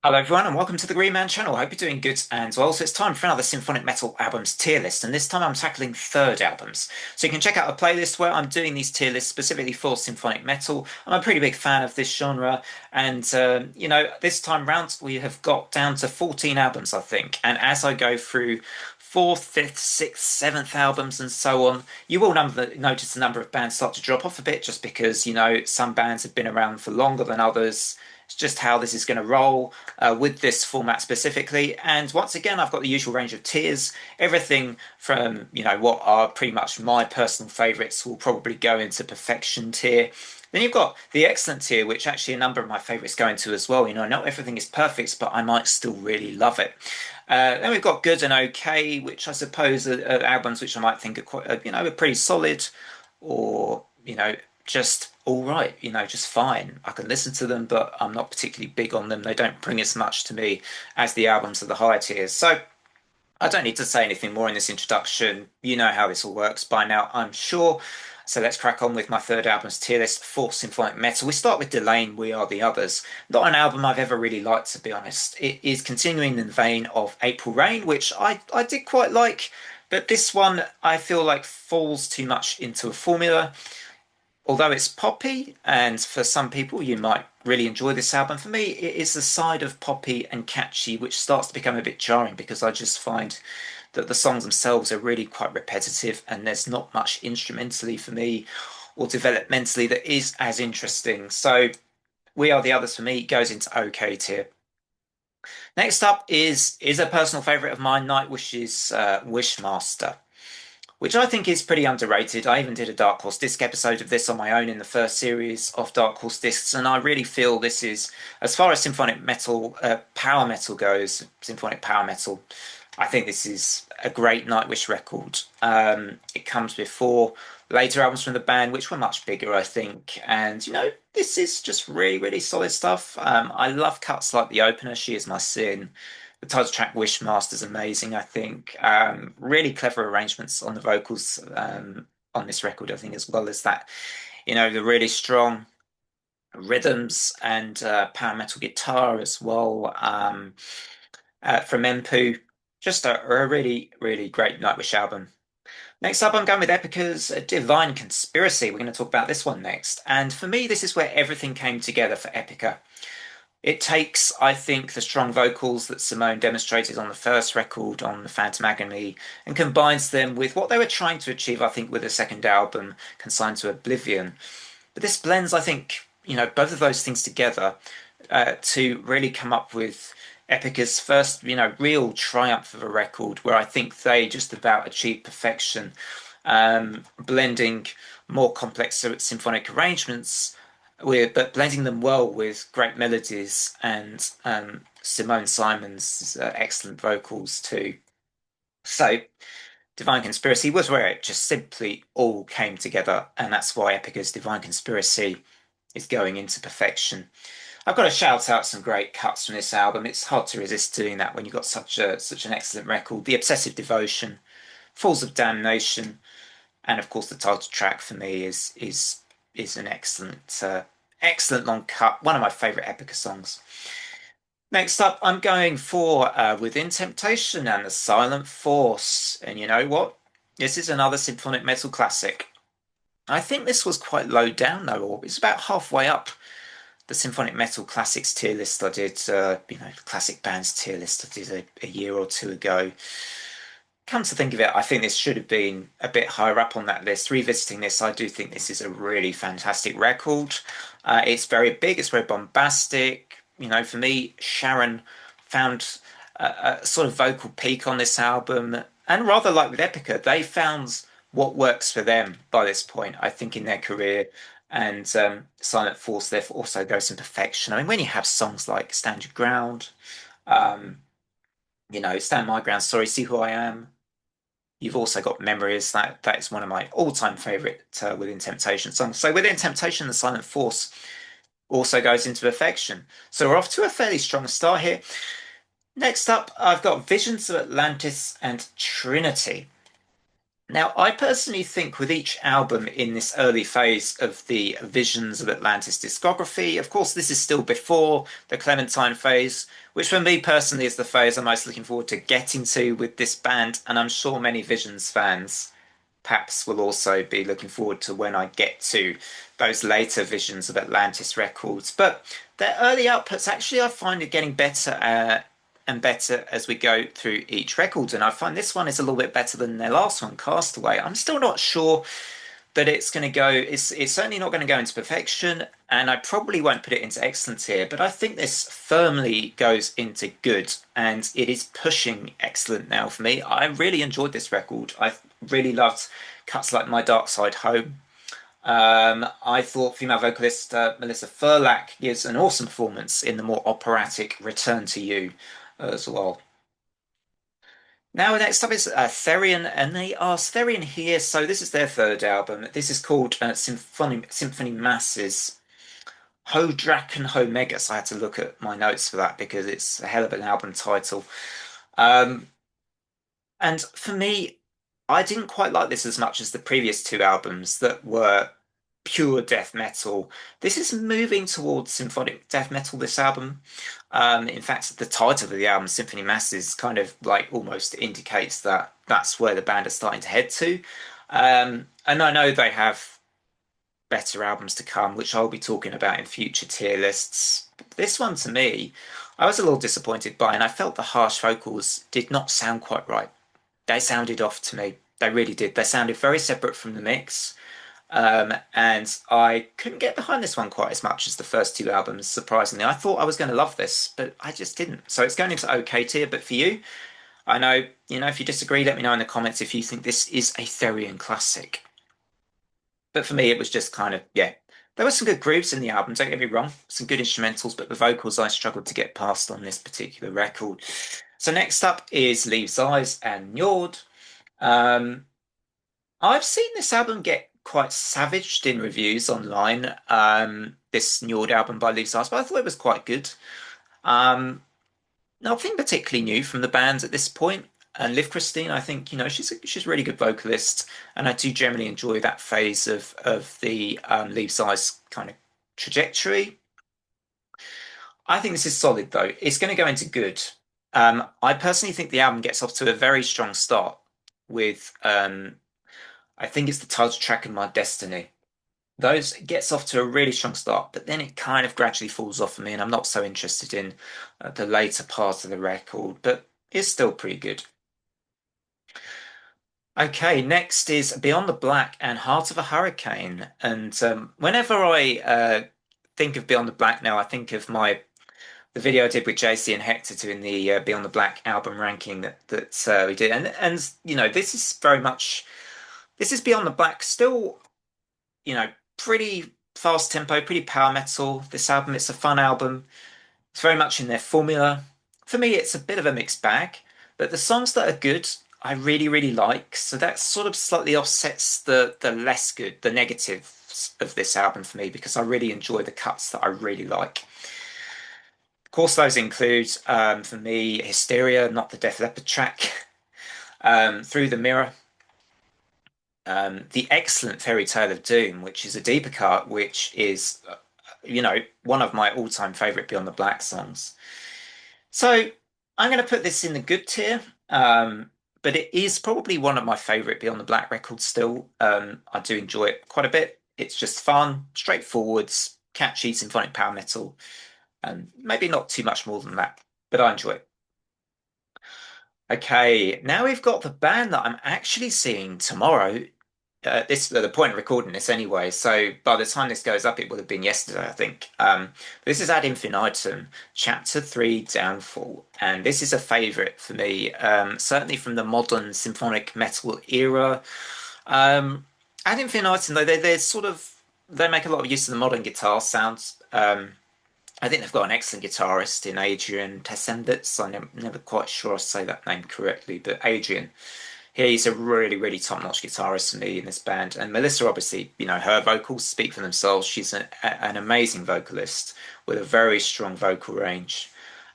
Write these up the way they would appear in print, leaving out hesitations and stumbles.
Hello everyone and welcome to the Green Man channel. I hope you're doing good and well. So it's time for another Symphonic Metal albums tier list, and this time I'm tackling third albums. So you can check out a playlist where I'm doing these tier lists specifically for Symphonic Metal. I'm a pretty big fan of this genre, and this time round we have got down to 14 albums, I think. And as I go through fourth, fifth, sixth, seventh albums and so on, you will notice the number of bands start to drop off a bit, just because some bands have been around for longer than others. It's just how this is going to roll with this format specifically. And once again, I've got the usual range of tiers. Everything from, what are pretty much my personal favorites will probably go into perfection tier. Then you've got the excellent tier, which actually a number of my favorites go into as well. Not everything is perfect, but I might still really love it. Then we've got good and okay, which I suppose are albums which I might think are quite, are pretty solid, or just all right, just fine. I can listen to them, but I'm not particularly big on them. They don't bring as much to me as the albums of the higher tiers. So I don't need to say anything more in this introduction. You know how this all works by now, I'm sure. So let's crack on with my third album's tier list for Symphonic Metal. We start with Delane, We Are the Others. Not an album I've ever really liked, to be honest. It is continuing in the vein of April Rain, which I did quite like, but this one I feel like falls too much into a formula. Although it's poppy, and for some people you might really enjoy this album, for me it is the side of poppy and catchy which starts to become a bit jarring, because I just find that the songs themselves are really quite repetitive and there's not much instrumentally for me or developmentally that is as interesting. So We Are the Others for me goes into okay tier. Next up is a personal favourite of mine, Nightwish's Wishmaster, which I think is pretty underrated. I even did a Dark Horse Disc episode of this on my own in the first series of Dark Horse Discs, and I really feel this is, as far as symphonic metal, power metal goes, symphonic power metal, I think this is a great Nightwish record. It comes before later albums from the band, which were much bigger, I think, and this is just really, really solid stuff. I love cuts like the opener, She Is My Sin. The title track Wishmaster is amazing, I think. Really clever arrangements on the vocals on this record, I think, as well as that, the really strong rhythms and power metal guitar as well from Empu. Just a really, really great Nightwish album. Next up, I'm going with Epica's Divine Conspiracy. We're going to talk about this one next. And for me, this is where everything came together for Epica. It takes, I think, the strong vocals that Simone demonstrated on the first record on the Phantom Agony and combines them with what they were trying to achieve, I think, with the second album, Consigned to Oblivion. But this blends, I think, both of those things together to really come up with Epica's first, real triumph of a record, where I think they just about achieved perfection, blending more complex symphonic arrangements but blending them well with great melodies and Simone Simon's excellent vocals too. So, Divine Conspiracy was where it just simply all came together, and that's why Epica's Divine Conspiracy is going into perfection. I've got to shout out some great cuts from this album. It's hard to resist doing that when you've got such an excellent record. The Obsessive Devotion, Falls of Damnation, and of course the title track for me is an excellent long cut, one of my favorite Epica songs. Next up, I'm going for Within Temptation and the Silent Force. And you know what? This is another symphonic metal classic. I think this was quite low down though, or it's about halfway up the symphonic metal classics tier list I did, classic bands tier list I did a year or two ago. Come to think of it, I think this should have been a bit higher up on that list. Revisiting this, I do think this is a really fantastic record. It's very big, it's very bombastic. For me, Sharon found a sort of vocal peak on this album, and rather like with Epica, they found what works for them by this point, I think, in their career. And Silent Force therefore also goes in perfection. I mean, when you have songs like Stand Your Ground, um, Stand My Ground, Sorry, See Who I Am. You've also got Memories. That is one of my all-time favorite Within Temptation songs. So Within Temptation, the Silent Force also goes into perfection. So we're off to a fairly strong start here. Next up, I've got Visions of Atlantis and Trinity. Now, I personally think with each album in this early phase of the Visions of Atlantis discography, of course, this is still before the Clementine phase, which for me personally is the phase I'm most looking forward to getting to with this band, and I'm sure many Visions fans perhaps will also be looking forward to when I get to those later Visions of Atlantis records. But their early outputs actually I find it getting better and better as we go through each record. And I find this one is a little bit better than their last one, Castaway. I'm still not sure that it's going to go. It's certainly not going to go into perfection, and I probably won't put it into excellence here. But I think this firmly goes into good, and it is pushing excellent now for me. I really enjoyed this record. I really loved cuts like My Dark Side Home. I thought female vocalist Melissa Furlack gives an awesome performance in the more operatic Return to You as well. Now, next up is Therion, and they are Therion here. So this is their third album. This is called Symphony Masses. Ho Draken Ho Megas. I had to look at my notes for that because it's a hell of an album title. Um, and for me, I didn't quite like this as much as the previous two albums that were pure death metal. This is moving towards symphonic death metal, this album. In fact, the title of the album, Symphony Masses, kind of like almost indicates that that's where the band is starting to head to. And I know they have better albums to come, which I'll be talking about in future tier lists. But this one, to me, I was a little disappointed by, and I felt the harsh vocals did not sound quite right. They sounded off to me. They really did. They sounded very separate from the mix. And I couldn't get behind this one quite as much as the first two albums, surprisingly. I thought I was going to love this, but I just didn't. So it's going into okay tier, but for you, I know, if you disagree, let me know in the comments if you think this is a Therion classic. But for me, it was just kind of, yeah. There were some good grooves in the album, don't get me wrong, some good instrumentals, but the vocals I struggled to get past on this particular record. So next up is Leaves Eyes and Njord. Um, I've seen this album get quite savaged in reviews online. This Njord album by Leaves Eyes, but I thought it was quite good. Nothing particularly new from the band at this point. And Liv Christine, I think, she's a really good vocalist, and I do generally enjoy that phase of the Leaves Eyes kind of trajectory. I think this is solid though. It's going to go into good. I personally think the album gets off to a very strong start with I think it's the title track of My Destiny. Those gets off to a really strong start, but then it kind of gradually falls off for me, and I'm not so interested in the later part of the record, but it's still pretty good. Okay, next is Beyond the Black and Heart of a Hurricane. And whenever I think of Beyond the Black now, I think of the video I did with JC and Hector doing the Beyond the Black album ranking that we did, and this is very much this is Beyond the Black, still pretty fast tempo, pretty power metal. This album, it's a fun album. It's very much in their formula. For me, it's a bit of a mixed bag, but the songs that are good, I really, really like. So that sort of slightly offsets the less good, the negatives of this album for me, because I really enjoy the cuts that I really like. Of course, those include, for me, Hysteria, not the Def Leppard track, Through the Mirror, the excellent Fairy Tale of Doom, which is a deeper cut, which is, one of my all-time favorite Beyond the Black songs. So I'm going to put this in the good tier, but it is probably one of my favorite Beyond the Black records still. I do enjoy it quite a bit. It's just fun, straightforward, catchy symphonic power metal, and maybe not too much more than that, but I enjoy it. Okay, now we've got the band that I'm actually seeing tomorrow. This the point of recording this anyway, so by the time this goes up, it would have been yesterday, I think. This is Ad Infinitum, Chapter 3, Downfall, and this is a favorite for me, certainly from the modern symphonic metal era. Ad Infinitum, though, they're sort of they make a lot of use of the modern guitar sounds. I think they've got an excellent guitarist in Adrian Tesenditz. I'm never quite sure I say that name correctly, but Adrian. He's a really, really top-notch guitarist for me in this band. And Melissa, obviously, her vocals speak for themselves. She's an amazing vocalist with a very strong vocal range.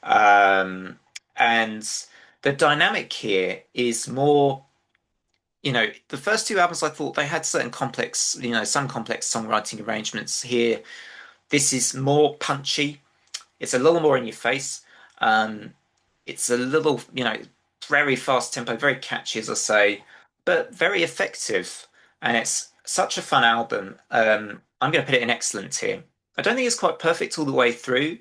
And the dynamic here is more, the first two albums I thought they had certain complex, some complex songwriting arrangements here. This is more punchy. It's a little more in your face. Um, it's a little, very fast tempo, very catchy, as I say, but very effective. And it's such a fun album. I'm going to put it in excellent tier. I don't think it's quite perfect all the way through,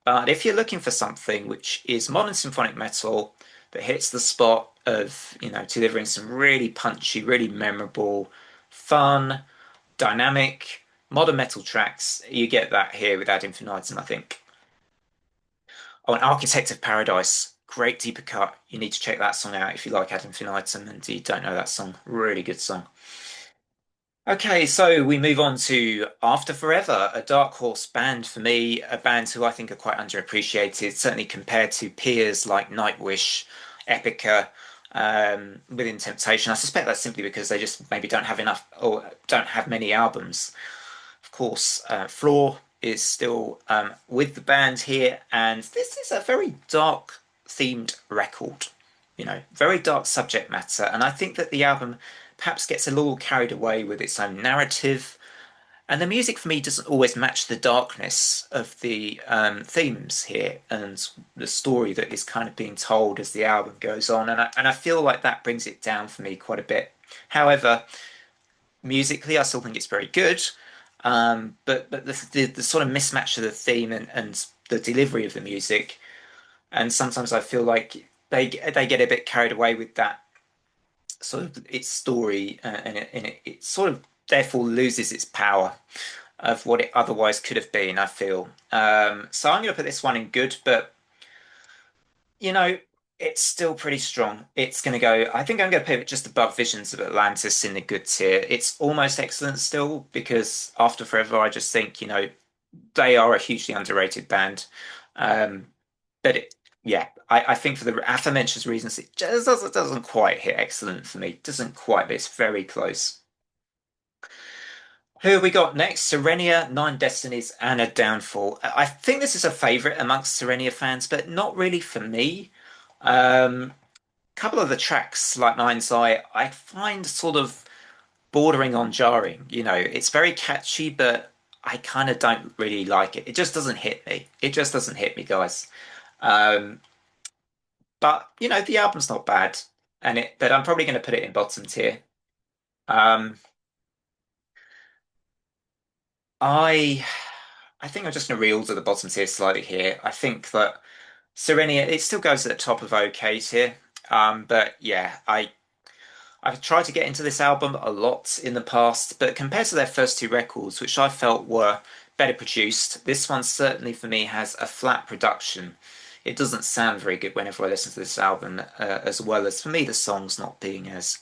but if you're looking for something which is modern symphonic metal that hits the spot of, delivering some really punchy, really memorable, fun, dynamic, modern metal tracks, you get that here with Ad Infinitum, I think. Oh, and Architect of Paradise, great deeper cut. You need to check that song out if you like Ad Infinitum and you don't know that song. Really good song. Okay, so we move on to After Forever, a dark horse band for me, a band who I think are quite underappreciated, certainly compared to peers like Nightwish, Epica, Within Temptation. I suspect that's simply because they just maybe don't have enough or don't have many albums. Of course, Floor is still with the band here, and this is a very dark themed record, very dark subject matter. And I think that the album perhaps gets a little carried away with its own narrative. And the music for me doesn't always match the darkness of the themes here and the story that is kind of being told as the album goes on. And I feel like that brings it down for me quite a bit. However, musically, I still think it's very good. But the sort of mismatch of the theme and the delivery of the music, and sometimes I feel like they get a bit carried away with that sort of its story, and it sort of therefore loses its power of what it otherwise could have been, I feel. So I'm going to put this one in good, but you know, it's still pretty strong. It's going to go, I think I'm going to put it just above Visions of Atlantis in the good tier. It's almost excellent still because After Forever, I just think, they are a hugely underrated band. Um, but yeah, I think for the aforementioned reasons, it just doesn't quite hit excellent for me. It doesn't quite, but it's very close. Who have we got next? Serenia, Nine Destinies, and a Downfall. I think this is a favorite amongst Serenia fans, but not really for me. A couple of the tracks, like Nine's Eye, I find sort of bordering on jarring. It's very catchy, but I kind of don't really like it. It just doesn't hit me. It just doesn't hit me, guys. Um, but the album's not bad, but I'm probably going to put it in bottom tier. Um, I I think I'm just going to reorder the bottom tier slightly here. I think that Serenia, it still goes at the top of OK tier. But yeah, I've tried to get into this album a lot in the past, but compared to their first two records, which I felt were better produced, this one certainly for me has a flat production. It doesn't sound very good whenever I listen to this album, as well as for me the songs not being as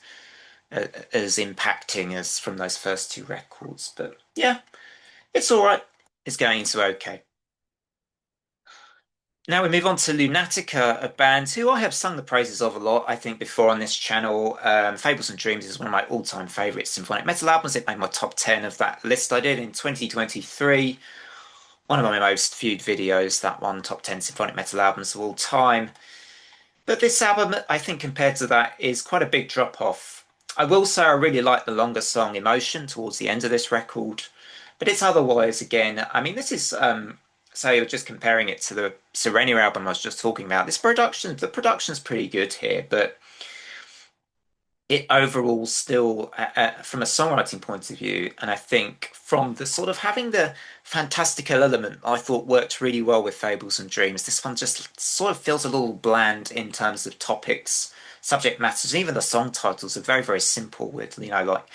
impacting as from those first two records. But yeah, it's all right. It's going into OK. Now we move on to Lunatica, a band who I have sung the praises of a lot, I think, before on this channel. Fables and Dreams is one of my all-time favorite symphonic metal albums. It made my top 10 of that list I did in 2023. One of my most viewed videos, that one, top 10 symphonic metal albums of all time. But this album, I think, compared to that, is quite a big drop off. I will say I really like the longer song Emotion towards the end of this record, but it's otherwise, again, I mean, this is, say, just comparing it to the Serenia album I was just talking about. The production's pretty good here, but it overall still, from a songwriting point of view, and I think from the sort of having the fantastical element, I thought worked really well with Fables and Dreams. This one just sort of feels a little bland in terms of topics, subject matters. Even the song titles are very, very simple with, like,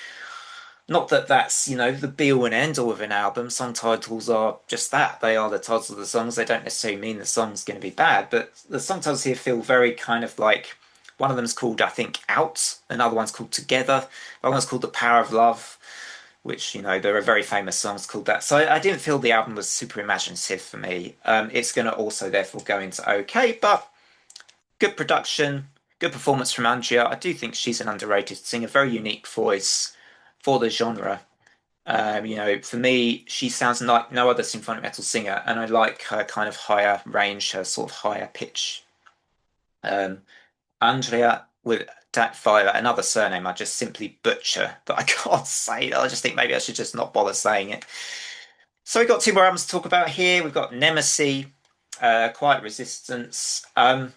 not that that's, the be all and end all of an album. Song titles are just that. They are the titles of the songs. They don't necessarily mean the song's going to be bad, but the song titles here feel very kind of like one of them's called, I think, Out. Another one's called Together. One one's called The Power of Love, which, there are very famous songs called that. So I didn't feel the album was super imaginative for me. It's going to also therefore go into OK, but good production, good performance from Andrea. I do think she's an underrated singer, very unique voice for the genre. For me, she sounds like no other symphonic metal singer, and I like her kind of higher range, her sort of higher pitch. Um, Andrea with that via another surname I just simply butcher that I can't say. I just think maybe I should just not bother saying it. So we've got two more albums to talk about here. We've got Nemesis, Quiet Resistance, and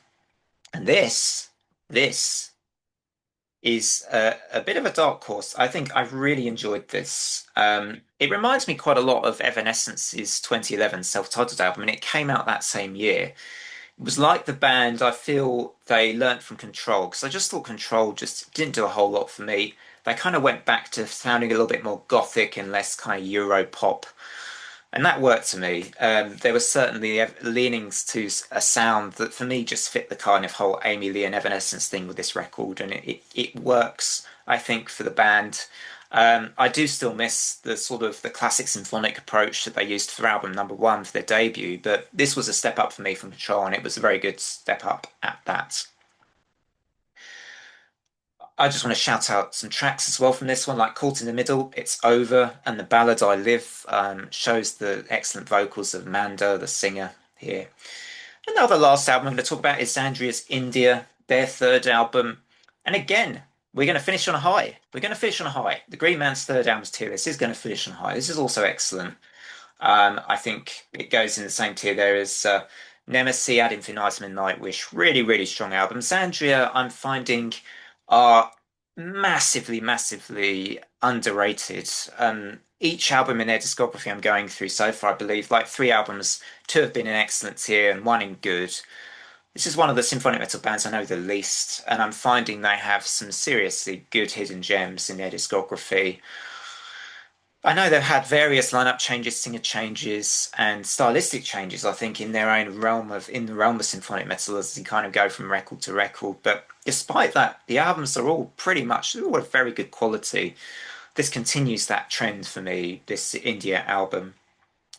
this is a bit of a dark horse. I think I've really enjoyed this. It reminds me quite a lot of Evanescence's 2011 self-titled album, and it came out that same year. It was like the band, I feel they learnt from Control, because I just thought Control just didn't do a whole lot for me. They kind of went back to sounding a little bit more gothic and less kind of Euro pop, and that worked to me. There was certainly leanings to a sound that for me just fit the kind of whole Amy Lee and Evanescence thing with this record, and it works, I think, for the band. I do still miss the sort of the classic symphonic approach that they used for album number one for their debut, but this was a step up for me from Control, and it was a very good step up at that. I just want to shout out some tracks as well from this one, like Caught in the Middle, It's Over, and The Ballad I Live shows the excellent vocals of Manda, the singer here. Another last album I'm going to talk about is Andrea's India, their third album. And again, we're going to finish on a high. We're going to finish on a high. The Green Man's third album's tier list is going to finish on a high. This is also excellent. I think it goes in the same tier there as Nemesis, Ad Infinitum, and Nightwish. Really, really strong albums. Andrea, I'm finding, are massively, massively underrated. Each album in their discography I'm going through so far, I believe, like three albums, two have been in excellent tier and one in good. This is one of the symphonic metal bands I know the least, and I'm finding they have some seriously good hidden gems in their discography. I know they've had various lineup changes, singer changes, and stylistic changes, I think, in their own realm of in the realm of symphonic metal as you kind of go from record to record. But despite that, the albums are all pretty much they're all of very good quality. This continues that trend for me, this India album.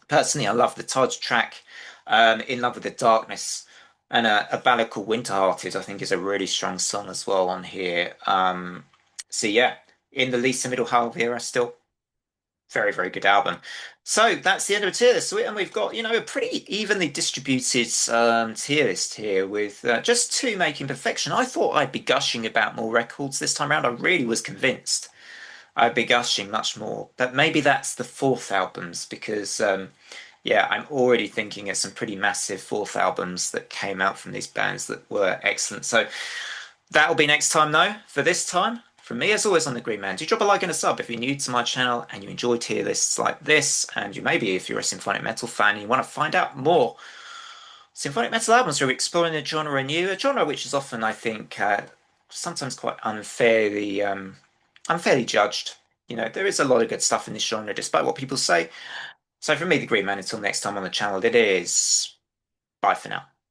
Personally, I love the Todd track, In Love with the Darkness, and a ballad called Winterhearted, I think, is a really strong song as well on here. So yeah, in the Lisa Middle Half era still very, very good album. So that's the end of a tier list. And we've got, a pretty evenly distributed tier list here with just two making perfection. I thought I'd be gushing about more records this time around. I really was convinced I'd be gushing much more. But maybe that's the fourth albums because, yeah, I'm already thinking of some pretty massive fourth albums that came out from these bands that were excellent. So that'll be next time, though. For this time, from me, as always, on the Green Man, do drop a like and a sub if you're new to my channel and you enjoy tier lists like this, and you maybe, if you're a symphonic metal fan and you want to find out more symphonic metal albums, we're exploring the genre anew, a genre which is often, I think, sometimes quite unfairly judged. There is a lot of good stuff in this genre, despite what people say. So from me, the Green Man, until next time on the channel, it is bye for now.